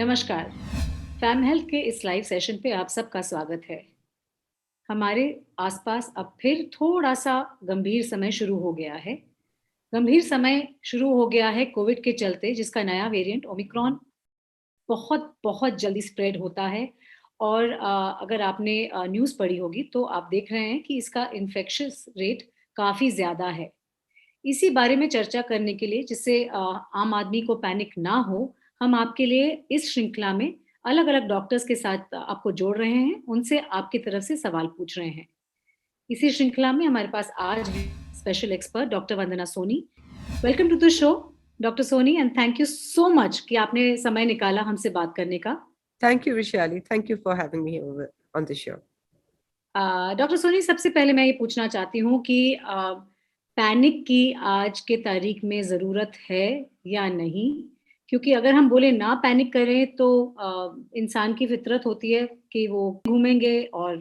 नमस्कार। Fam health के इस लाइव सेशन पे आप सबका स्वागत है। हमारे आसपास अब फिर थोड़ा सा गंभीर समय शुरू हो गया है। गंभीर समय शुरू हो गया है कोविड के चलते, जिसका नया वेरिएंट ओमिक्रॉन बहुत बहुत जल्दी स्प्रेड होता है। और अगर आपने न्यूज़ पढ़ी होगी तो आप देख रहे हैं कि इसका इन्फेक्शस रेट काफ़ी ज़्यादा है। इसी बारे में चर्चा करने के लिए, जिससे आम आदमी को पैनिक ना हो, हम आपके लिए इस श्रृंखला में अलग-अलग डॉक्टर्स के साथ आपको जोड़ रहे हैं, उनसे आपकी तरफ से सवाल पूछ रहे हैं। इसी श्रृंखला में हमारे पास आज है special expert doctor Vandana Soni. Welcome to the show doctor Soni, and thank you so much कि आपने समय निकाला हमसे बात करने का। Thank you, Vishali. Thank you for having me over on the show. Doctor Soni, सबसे पहले मैं ये पूछना चाहती हूँ कि पैनिक की आज के तारीख में ज़रूरत है या नहीं? क्योंकि अगर हम बोले ना पैनिक करें तो इंसान की फितरत होती है कि वो घूमेंगे और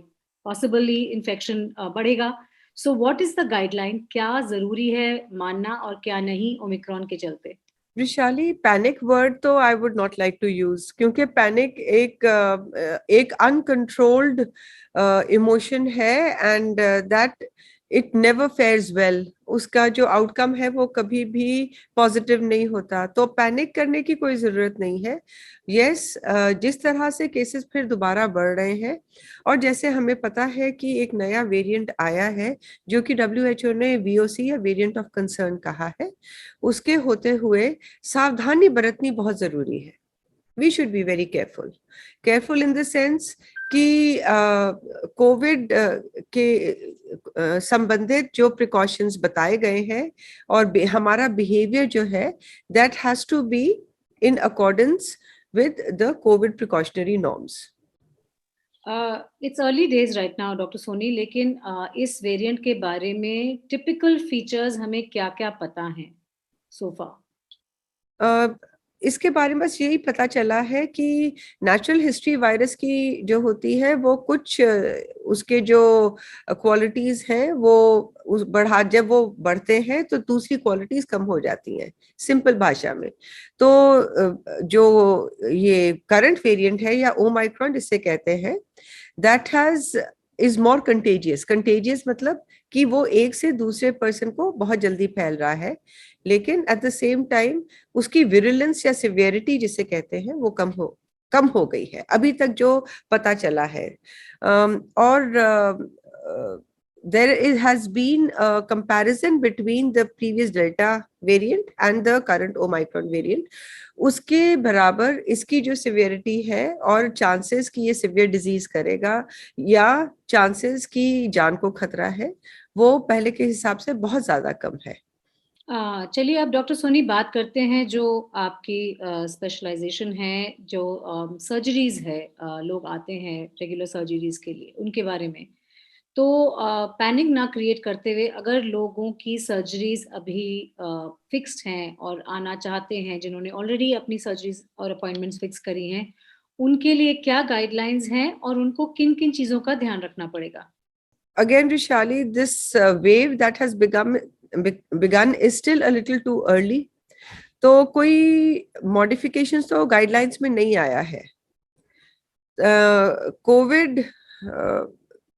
पॉसिबली इन्फेक्शन बढ़ेगा। So what is the guideline? क्या ज़रूरी है मानना और क्या नहीं ओमिक्रॉन के चलते? विशाली, पैनिक वर्ड तो I would not like to use, क्योंकि पैनिक एक अनकंट्रोल्ड इमोशन है and that it never fares well. उसका जो आउटकम है वो कभी भी पॉजिटिव नहीं होता, तो पैनिक करने की कोई जरूरत नहीं है। यस, जिस तरह से केसेस फिर दोबारा बढ़ रहे हैं और जैसे हमें पता है कि एक नया वेरिएंट आया है जो कि WHO ने VOC या वेरिएंट ऑफ कंसर्न कहा है, उसके होते हुए सावधानी बरतनी बहुत जरूरी है। We should be very careful in the sense कि कोविड के संबंधित जो प्रिकॉशंस बताए गए हैं और हमारा बिहेवियर जो है, that has to be in accordance with the Covid precautionary norms. It's early days right now doctor Soni, लेकिन इस वेरिएंट के बारे में टिपिकल फीचर्स हमें क्या-क्या पता हैं सो फार? इसके बारे में बस यही पता चला है कि नेचुरल हिस्ट्री वायरस की जो होती है वो कुछ उसके जो क्वालिटीज हैं वो जब वो बढ़ते हैं तो दूसरी क्वालिटीज कम हो जाती हैं, सिंपल भाषा में। तो जो ये करंट वेरिएंट है या ओमाइक्रॉन जिसे कहते हैं, that has is more contagious मतलब कि वो एक से दूसरे पर्सन को बहुत जल्दी फैल रहा है, लेकिन एट द सेम टाइम उसकी विरुलेंस या सिवियरिटी जिसे कहते हैं वो कम हो गई है अभी तक जो पता चला है। और there has been a comparison between the previous Delta variant and the current Omicron variant. उसके बराबर इसकी जो सिवियरिटी है और चांसेस कि ये सिवियर डिजीज करेगा या चांसेस कि जान को खतरा है, वो पहले के हिसाब से बहुत ज्यादा कम है। चलिए अब डॉक्टर सोनी बात करते हैं जो आपकी स्पेशलाइजेशन है, जो सर्जरीज है, लोग आते हैं रेगुलर सर्जरीज के लिए, उनके बारे में। तो पैनिक ना क्रिएट करते हुए, अगर लोगों की सर्जरीज अभी फिक्स्ड हैं और आना चाहते हैं, जिन्होंने ऑलरेडी अपनी सर्जरीज और अपॉइंटमेंट्स फिक्स करी हैं, उनके लिए क्या गाइडलाइंस हैं और उनको किन किन चीज़ों का ध्यान रखना पड़ेगा? Again, Rishali, this wave that has begun is still a little too early. तो कोई मॉडिफिकेशंस तो गाइडलाइंस में नहीं आया है। कोविड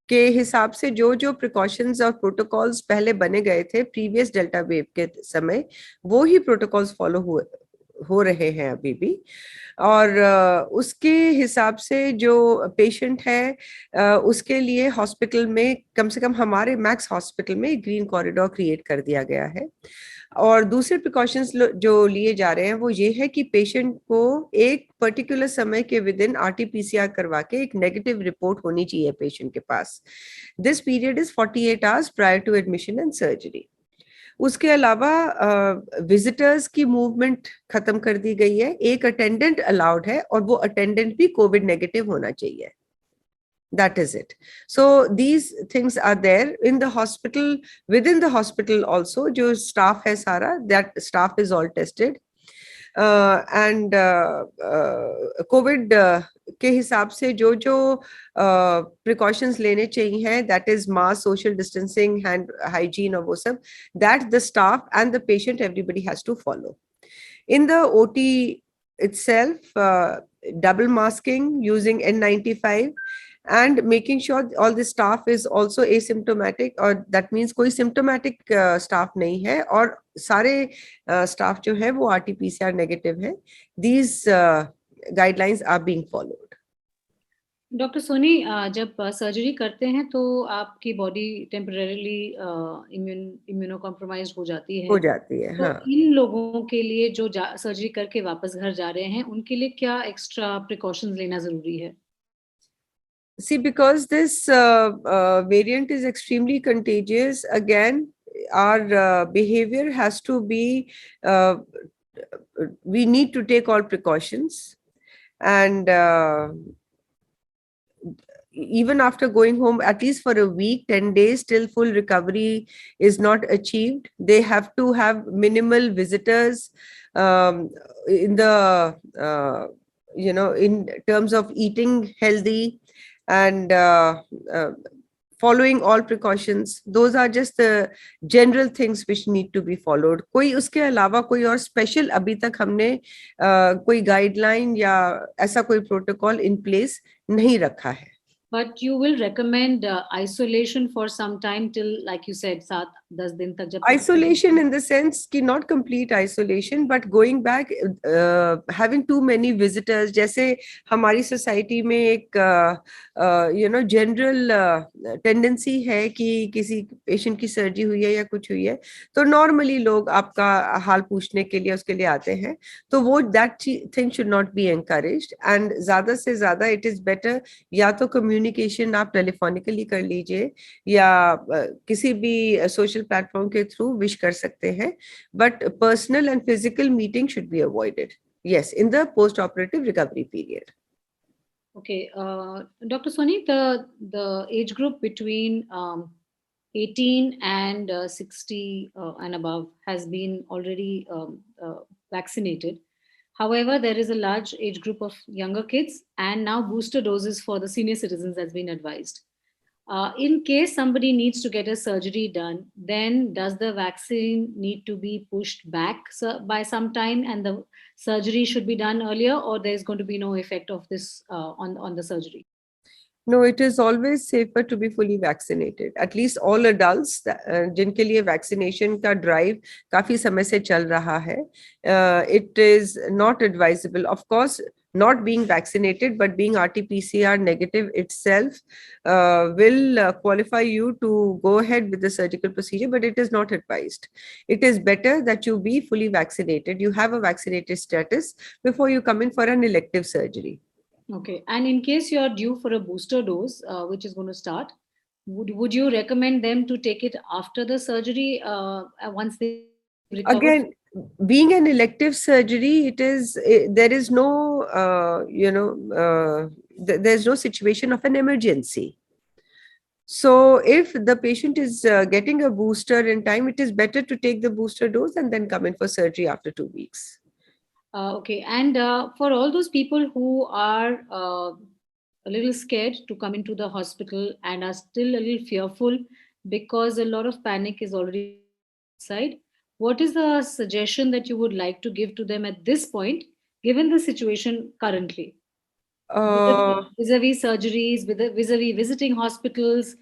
के हिसाब से जो जो प्रिकॉशंस और प्रोटोकॉल्स पहले बने गए थे प्रीवियस डेल्टा वेव के समय, वो ही प्रोटोकॉल्स फॉलो हो रहे हैं अभी भी। और उसके हिसाब से जो पेशेंट है उसके लिए हॉस्पिटल में, कम से कम हमारे मैक्स हॉस्पिटल में, ग्रीन कॉरिडोर क्रिएट कर दिया गया है। और दूसरे प्रिकॉशंस जो लिए जा रहे हैं वो ये है कि पेशेंट को एक पर्टिकुलर समय के विद इन RT-PCR करवा के एक नेगेटिव रिपोर्ट होनी चाहिए पेशेंट के पास। This period is 48 hours prior to admission and surgery. उसके अलावा विजिटर्स की मूवमेंट खत्म कर दी गई है। एक अटेंडेंट अलाउड है और वो अटेंडेंट भी कोविड नेगेटिव होना चाहिए। That is it. So these things are there in the hospital. Within the hospital also, जो staff है सारा, that staff is all tested. And COVID के हिसाब से जो जो precautions लेने चाहिए, that is mask, social distancing, hand hygiene और वो सब, that the staff and the patient, everybody has to follow. In the OT itself, double masking, using N95, and making sure all the staff is also asymptomatic, or that means कोई symptomatic staff नहीं है और सारे staff जो है वो RT-PCR negative है. These guidelines are being followed. Doctor Soni, जब सर्जरी करते हैं तो आपकी बॉडी टेम्परेरीली इम्यूनो कॉम्प्रोमाइज हो जाती है. तो हाँ. इन लोगों के लिए जो सर्जरी करके वापस घर जा रहे हैं, उनके लिए क्या एक्स्ट्रा प्रिकॉशंस लेना जरूरी है? See, because this variant is extremely contagious, again, our behavior has to be, we need to take all precautions. And even after going home, at least for a week, 10 days, till full recovery is not achieved, they have to have minimal visitors in the, in terms of eating healthy and following all precautions. Those are just the general things which need to be followed. कोई उसके अलावा कोई और special अभी तक हमने कोई guideline या ऐसा कोई प्रोटोकॉल इन प्लेस नहीं रखा है. But you will recommend isolation for some time till, like you said, 7-10 दिन तक. जब isolation in the sense कि not complete isolation, but going back, having too many visitors. जैसे हमारी सोसाइटी में एक जनरल टेंडेंसी है कि किसी पेशेंट की सर्जरी हुई है या कुछ हुई है तो नॉर्मली लोग आपका हाल पूछने के लिए उसके लिए आते हैं. तो वो that thing should not be encouraged, and ज्यादा से ज्यादा इट इज बेटर या तो कम्युनिकेशन आप टेलीफोनिकली कर लीजिए या किसी भी सोशल प्लेटफॉर्म के थ्रू विश कर सकते हैं, but personal and physical meeting should be avoided, yes, in the post operative recovery period. Okay, Dr. Soni, the age group between 18 and 60 and above has been already vaccinated. However, there is a large age group of younger kids, and now booster doses for the senior citizens has been advised. In case somebody needs to get a surgery done, then does the vaccine need to be pushed back by some time, and the surgery should be done earlier, or there's going to be no effect of this on the surgery? No, it is always safer to be fully vaccinated. At least all adults जिनके लिए vaccination का drive काफी समय से चल रहा है, it is not advisable. Of course, not being vaccinated but being RT-PCR negative itself will qualify you to go ahead with the surgical procedure, but it is not advised. It is better that you be fully vaccinated. You have a vaccinated status before you come in for an elective surgery. Okay, and in case you're due for a booster dose, which is going to start, would you recommend them to take it after the surgery once they recover? Again, being an elective surgery, there is no there's no situation of an emergency. So if the patient is getting a booster in time, it is better to take the booster dose and then come in for surgery after 2 weeks. Okay, and for all those people who are a little scared to come into the hospital and are still a little fearful because a lot of panic is already inside, what is the suggestion that you would like to give to them at this point, given the situation currently? Vis-a-vis surgeries, vis-a-vis visiting hospitals,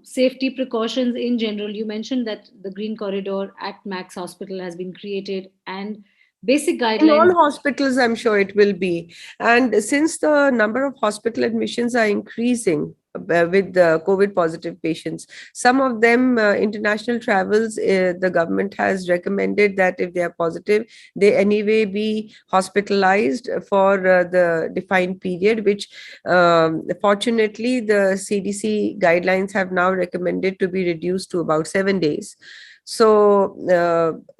safety precautions in general. You mentioned that the Green Corridor at Max Hospital has been created, and basic guidelines. In all hospitals, I'm sure it will be. And since the number of hospital admissions are increasing with the COVID positive patients, some of them international travels, the government has recommended that if they are positive, they anyway be hospitalized for the defined period, which fortunately the CDC guidelines have now recommended to be reduced to about 7 days. So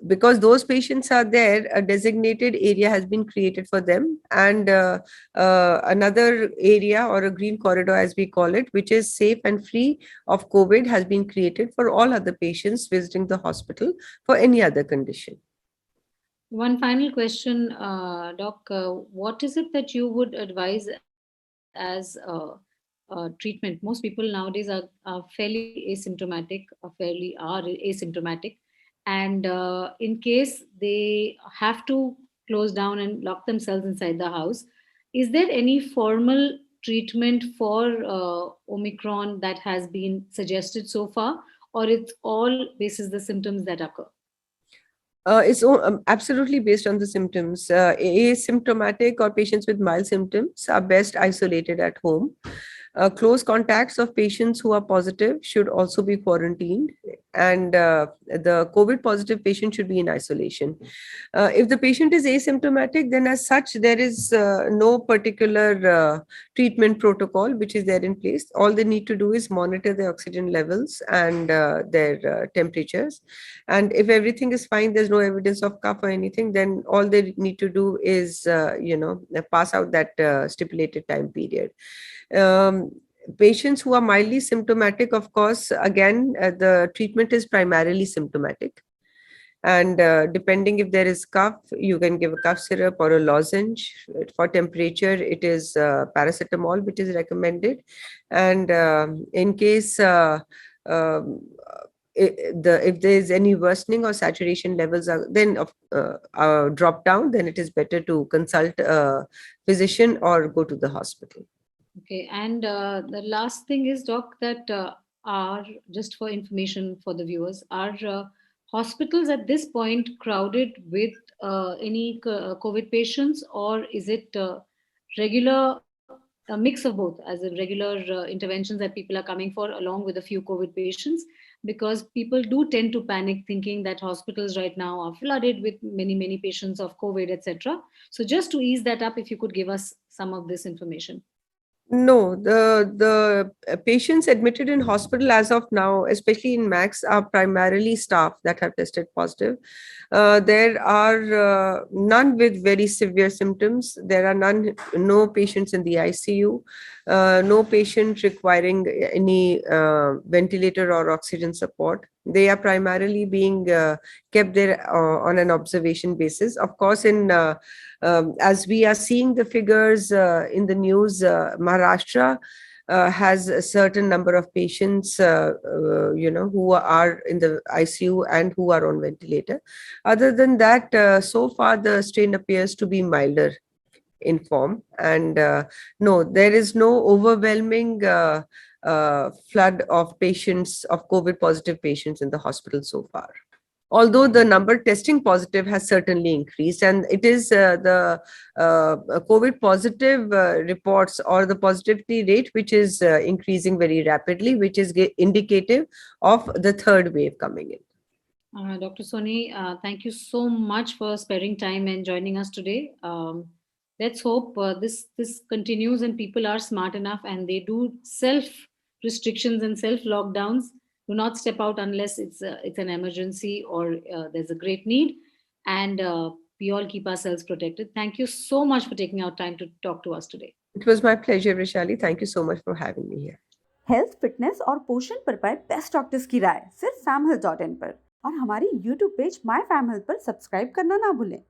because those patients are there, a designated area has been created for them, and another area, or a green corridor as we call it, which is safe and free of COVID, has been created for all other patients visiting the hospital for any other condition. One final question, Doc. What is it that you would advise as treatment? Most people nowadays are fairly asymptomatic, and in case they have to close down and lock themselves inside the house, Is there any formal treatment for Omicron that has been suggested so far, or it's all basis the symptoms that occur? It's absolutely based on the symptoms. Asymptomatic or patients with mild symptoms are best isolated at home. Close contacts of patients who are positive should also be quarantined, and the COVID positive patient should be in isolation. If the patient is asymptomatic, then as such, there is no particular treatment protocol which is there in place. All they need to do is monitor their oxygen levels and their temperatures. And if everything is fine, there's no evidence of cough or anything, then all they need to do is, pass out that stipulated time period. Um, Patients who are mildly symptomatic, of course, again, the treatment is primarily symptomatic. And depending if there is cough, you can give a cough syrup or a lozenge. For temperature, it is paracetamol, which is recommended. And in case um, if there is any worsening or saturation levels are then drop down, then it is better to consult a physician or go to the hospital. Okay, and the last thing is, Doc, that are just for information for the viewers, are hospitals at this point crowded with any COVID patients, or is it regular, a mix of both, as in regular interventions that people are coming for, along with a few COVID patients? Because people do tend to panic, thinking that hospitals right now are flooded with many, many patients of COVID, etc. So, just to ease that up, if you could give us some of this information. No, the patients admitted in hospital as of now, especially in Max, are primarily staff that have tested positive. There are none with very severe symptoms. There are no patients in the ICU, no patient requiring any ventilator or oxygen support. They are primarily being kept there on an observation basis. Of course, as we are seeing the figures in the news, Maharashtra has a certain number of patients, who are in the ICU and who are on ventilator. Other than that, so far the strain appears to be milder in form, and no, there is no overwhelming flood of patients, of COVID positive patients in the hospital so far. Although the number testing positive has certainly increased, and it is the COVID positive reports or the positivity rate which is increasing very rapidly, which is indicative of the third wave coming in. Dr. Soni, thank you so much for sparing time and joining us today. Let's hope this continues and people are smart enough and they do self restrictions and self lockdowns. Do not step out unless it's an emergency or there's a great need, and we all keep ourselves protected. Thank you so much for taking out time to talk to us today. It was my pleasure, Vishali. Thank you so much for having me here. Health, fitness और पोषण पर पाए best doctors की राय सिर्फ famhealth.in पर, और हमारी YouTube page my fam health पर सब्सक्राइब करना ना भूलें।